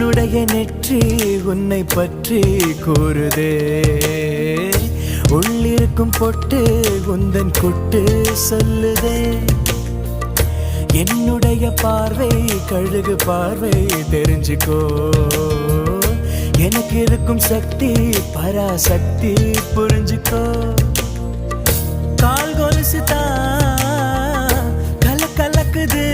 என்னுடைய நெற்றி உன்னை பற்றி கூறுதே, உள்ளிருக்கும் பொட்டு உந்தன் குட்டு சொல்லுதே. என்னுடைய பார்வை கழுகு பார்வை தெரிஞ்சுக்கோ, எனக்கு இருக்கும் சக்தி பராசக்தி புரிஞ்சுக்கோ. கால் கொலுசு தான் கலக்குது,